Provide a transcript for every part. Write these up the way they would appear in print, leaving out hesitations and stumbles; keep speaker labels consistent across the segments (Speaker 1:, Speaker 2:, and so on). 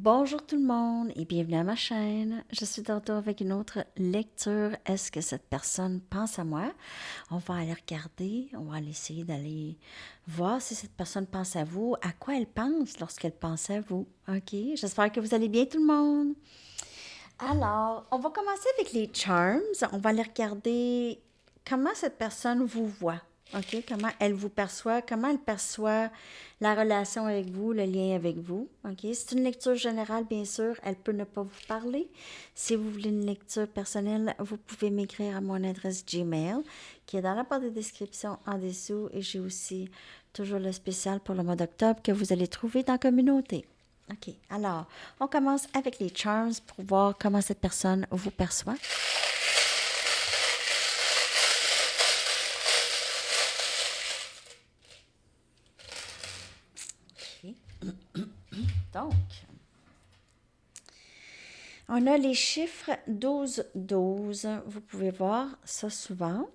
Speaker 1: Bonjour tout le monde et bienvenue à ma chaîne. Je suis de retour avec une autre lecture. Est-ce que cette personne pense à moi? On va aller regarder, on va aller essayer d'aller voir si cette personne pense à vous, à quoi elle pense lorsqu'elle pense à vous. OK? J'espère que vous allez bien tout le monde. Alors, on va commencer avec les charms. On va aller regarder comment cette personne vous voit. OK? Comment elle vous perçoit, comment elle perçoit la relation avec vous, le lien avec vous. OK? C'est une lecture générale, bien sûr. Elle peut ne pas vous parler. Si vous voulez une lecture personnelle, vous pouvez m'écrire à mon adresse Gmail, qui est dans la barre de description en dessous. Et j'ai aussi toujours le spécial pour le mois d'octobre que vous allez trouver dans la communauté. OK. Alors, on commence avec les charms pour voir comment cette personne vous perçoit. OK. Donc, on a les chiffres 12-12. Vous pouvez voir ça souvent.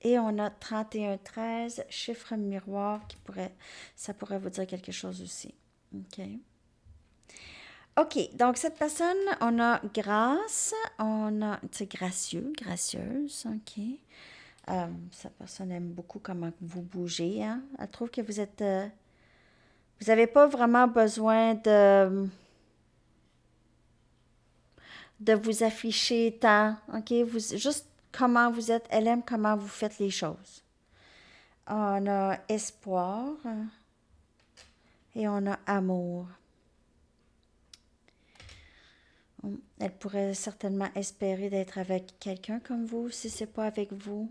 Speaker 1: Et on a 31-13, chiffre miroir ça pourrait vous dire quelque chose aussi. OK. OK, donc cette personne, on a grâce, on a, c'est gracieux, gracieuse, OK. Cette personne aime beaucoup comment vous bougez, hein. Elle trouve que vous êtes, vous n'avez pas vraiment besoin de vous afficher tant, OK. Juste comment vous êtes, elle aime comment vous faites les choses. On a espoir et on a amour. Elle pourrait certainement espérer d'être avec quelqu'un comme vous si c'est pas avec vous.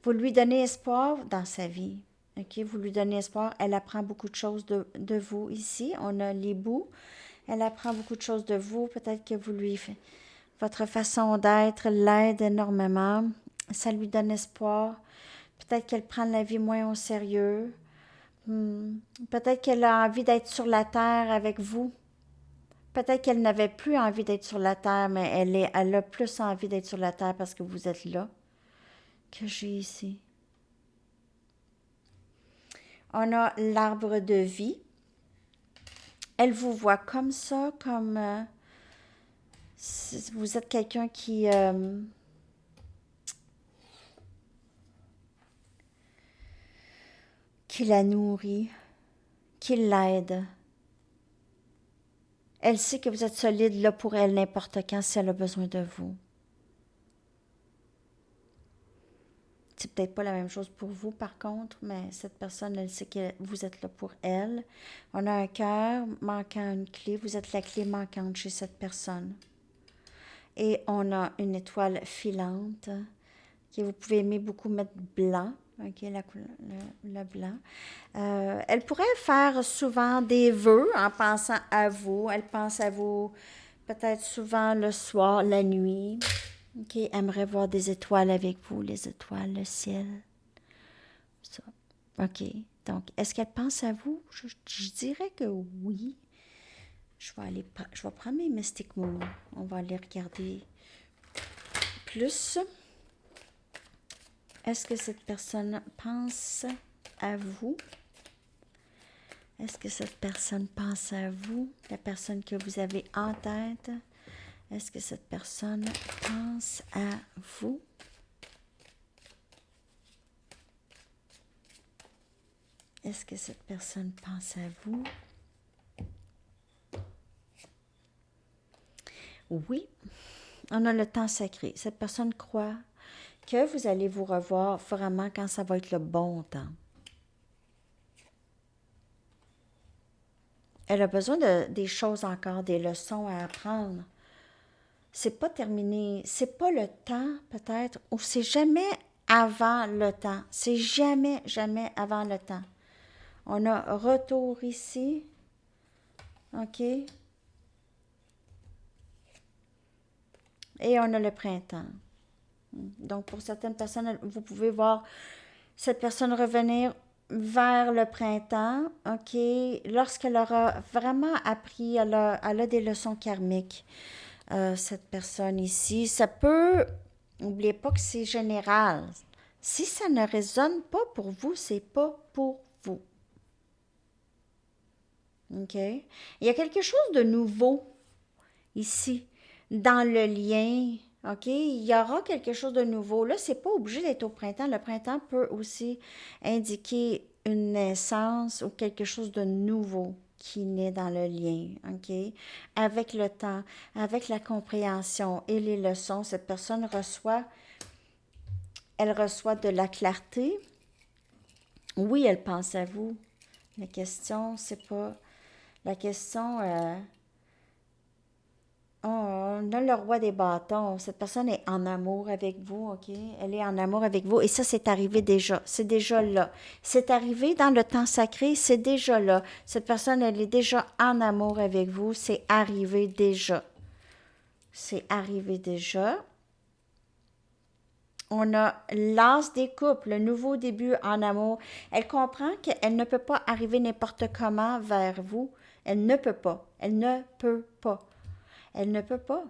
Speaker 1: Vous lui donnez espoir dans sa vie. OK? Vous lui donnez espoir. Elle apprend beaucoup de choses de vous ici. On a l'hibou. Elle apprend beaucoup de choses de vous. Peut-être que vous lui faites. Votre façon d'être l'aide énormément. Ça lui donne espoir. Peut-être qu'elle prend la vie moins au sérieux. Peut-être qu'elle a envie d'être sur la terre avec vous. Peut-être qu'elle n'avait plus envie d'être sur la terre, mais elle a plus envie d'être sur la terre parce que vous êtes là, que j'ai ici. On a l'arbre de vie. Elle vous voit comme ça, comme si vous êtes quelqu'un qui la nourrit, qui l'aide. Elle sait que vous êtes solide là pour elle n'importe quand si elle a besoin de vous. C'est peut-être pas la même chose pour vous, par contre, mais cette personne, elle sait que vous êtes là pour elle. On a un cœur manquant une clé. Vous êtes la clé manquante chez cette personne. Et on a une étoile filante que vous pouvez aimer beaucoup mettre blanc. OK, le blanc. Elle pourrait faire souvent des vœux en pensant à vous. Elle pense à vous peut-être souvent le soir, la nuit. OK, aimerait voir des étoiles avec vous, les étoiles, le ciel. Ça. OK. Donc, est-ce qu'elle pense à vous? Je dirais que oui. Je vais prendre mes Mystic Moon. On va aller regarder plus. Est-ce que cette personne pense à vous? Est-ce que cette personne pense à vous? La personne que vous avez en tête? Est-ce que cette personne pense à vous? Est-ce que cette personne pense à vous? Oui, on a le temps sacré. Cette personne croit que vous allez vous revoir vraiment quand ça va être le bon temps. Elle a besoin des choses encore, des leçons à apprendre. C'est pas terminé. C'est pas le temps, peut-être, ou c'est jamais avant le temps. C'est jamais, jamais avant le temps. On a retour ici. OK? Et on a le printemps. Donc, pour certaines personnes, vous pouvez voir cette personne revenir vers le printemps, OK, lorsqu'elle aura vraiment appris, elle a des leçons karmiques, cette personne ici. Ça peut, n'oubliez pas que c'est général. Si ça ne résonne pas pour vous, c'est pas pour vous. OK? Il y a quelque chose de nouveau ici, dans le lien. OK? Il y aura quelque chose de nouveau. Là, c'est pas obligé d'être au printemps. Le printemps peut aussi indiquer une naissance ou quelque chose de nouveau qui naît dans le lien. OK? Avec le temps, avec la compréhension et les leçons, cette personne reçoit, elle reçoit de la clarté. Oui, elle pense à vous. La question, c'est pas. La question, on a le roi des bâtons. Cette personne est en amour avec vous, OK? Elle est en amour avec vous. Et ça, c'est arrivé déjà. C'est déjà là. C'est arrivé dans le temps sacré, c'est déjà là. Cette personne, elle est déjà en amour avec vous. C'est arrivé déjà. C'est arrivé déjà. On a l'as des couples, le nouveau début en amour. Elle comprend qu'elle ne peut pas arriver n'importe comment vers vous. Elle ne peut pas. Elle ne peut pas. Elle ne peut pas.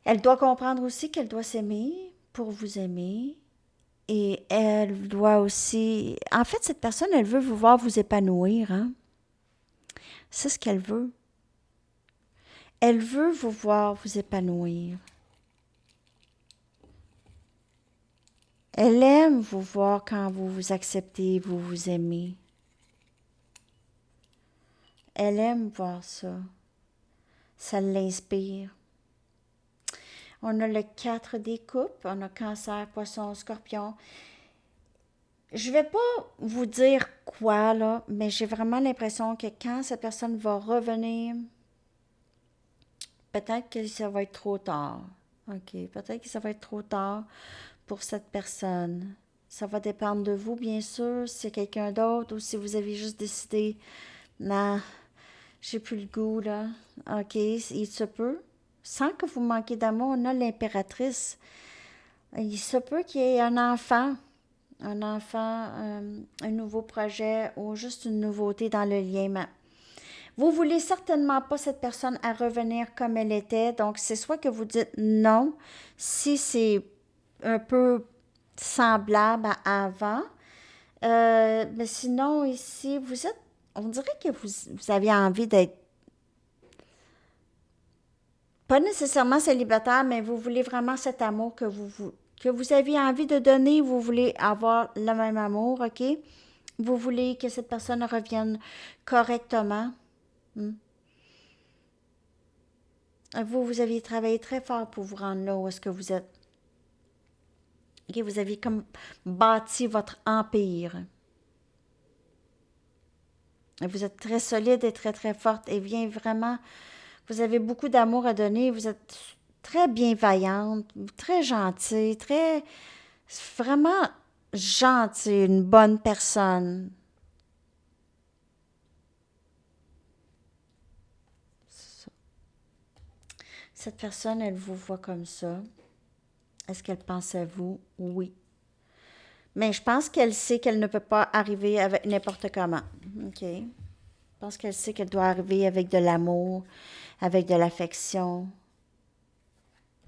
Speaker 1: Elle doit comprendre aussi qu'elle doit s'aimer pour vous aimer. Et elle doit aussi... En fait, cette personne, elle veut vous voir vous épanouir. Hein? C'est ce qu'elle veut. Elle veut vous voir vous épanouir. Elle aime vous voir quand vous vous acceptez, vous vous aimez. Elle aime voir ça. Ça l'inspire. On a le 4 des coupes. On a cancer, poisson, scorpion. Je vais pas vous dire quoi, là, mais j'ai vraiment l'impression que quand cette personne va revenir, peut-être que ça va être trop tard. OK, peut-être que ça va être trop tard pour cette personne. Ça va dépendre de vous, bien sûr, si c'est quelqu'un d'autre ou si vous avez juste décidé, non, j'ai plus le goût, là. OK, il se peut. Sans que vous manquiez d'amour, on a l'impératrice. Il se peut qu'il y ait un enfant, un nouveau projet ou juste une nouveauté dans le lien. Mais vous voulez certainement pas cette personne à revenir comme elle était, donc c'est soit que vous dites non, si c'est un peu semblable à avant, mais sinon ici, on dirait que vous avez envie d'être pas nécessairement célibataire, mais vous voulez vraiment cet amour que vous aviez envie de donner, vous voulez avoir le même amour, OK? Vous voulez que cette personne revienne correctement. Hmm. Vous aviez travaillé très fort pour vous rendre là où est-ce que vous êtes. OK? Vous aviez comme bâti votre empire. Et vous êtes très solide et très, très forte et bien vraiment, vous avez beaucoup d'amour à donner. Vous êtes très bienveillante, très gentille, très, vraiment gentille, une bonne personne. Cette personne, elle vous voit comme ça. Est-ce qu'elle pense à vous? Oui. Mais je pense qu'elle sait qu'elle ne peut pas arriver avec n'importe comment. OK. Je pense qu'elle sait qu'elle doit arriver avec de l'amour, avec de l'affection,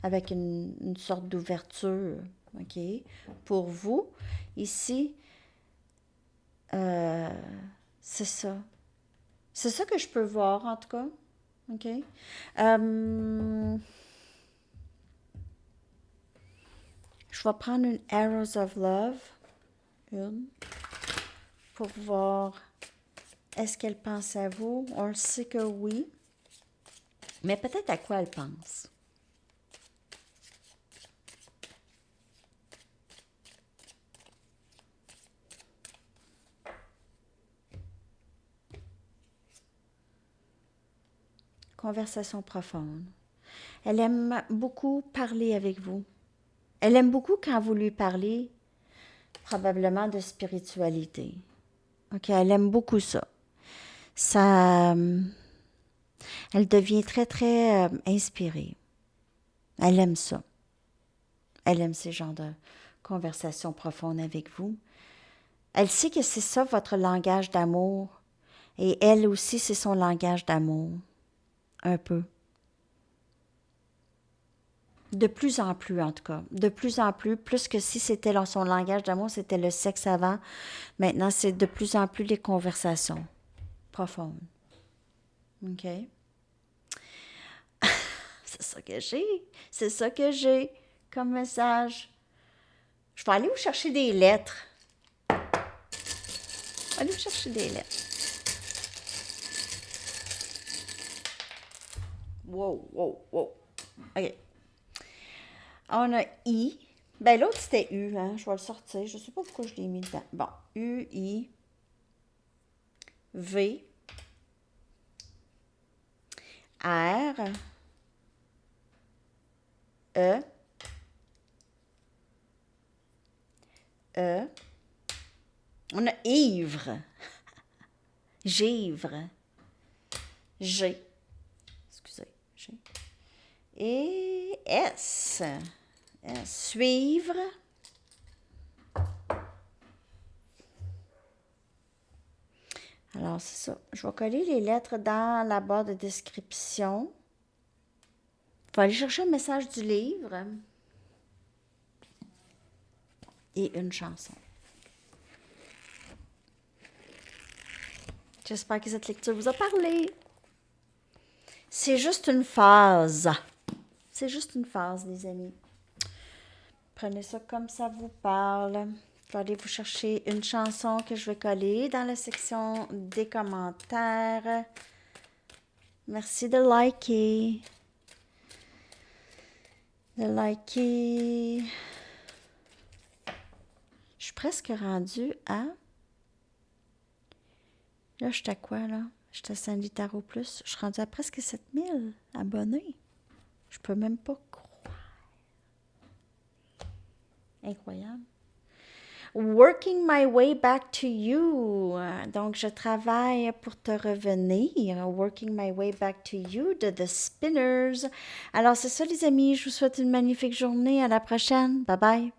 Speaker 1: avec une sorte d'ouverture. OK. Pour vous, ici, euh, c'est ça. C'est ça que je peux voir, en tout cas. OK. Je vais prendre une Arrows of Love, une, pour voir est-ce qu'elle pense à vous. On le sait que oui, mais peut-être à quoi elle pense. Conversation profonde. Elle aime beaucoup parler avec vous. Elle aime beaucoup quand vous lui parlez, probablement de spiritualité. OK, elle aime beaucoup ça. Ça, elle devient très, très inspirée. Elle aime ça. Elle aime ces genres de conversations profondes avec vous. Elle sait que c'est ça votre langage d'amour. Et elle aussi, c'est son langage d'amour. Un peu. De plus en plus, en tout cas. De plus en plus. Plus que si c'était son langage d'amour, c'était le sexe avant. Maintenant, c'est de plus en plus les conversations profondes. OK? C'est ça que j'ai. C'est ça que j'ai comme message. Je vais aller vous chercher des lettres. Je vais aller vous chercher des lettres. Wow, wow, wow. OK. On a I. Ben, l'autre, c'était U, hein. Je vais le sortir. Je sais pas pourquoi je l'ai mis dedans. Bon. U, I. V. R. E. E. On a ivre. Givre. G. Excusez. G. Et S. S. Suivre. Alors, c'est ça. Je vais coller les lettres dans la barre de description. Il faut aller chercher un message du livre et une chanson. J'espère que cette lecture vous a parlé. C'est juste une phase. C'est juste une phase, les amis. Prenez ça comme ça vous parle. Je vais aller vous chercher une chanson que je vais coller dans la section des commentaires. Merci de liker. De liker. Je suis presque rendue à... Là, je suis à quoi, là? Je suis à Sandy Tarot Plus. Je suis rendue à presque 7000 abonnés. Je peux même pas croire. Incroyable. Working my way back to you. Donc, je travaille pour te revenir. Working my way back to you de The Spinners. Alors, c'est ça, les amis. Je vous souhaite une magnifique journée. À la prochaine. Bye bye.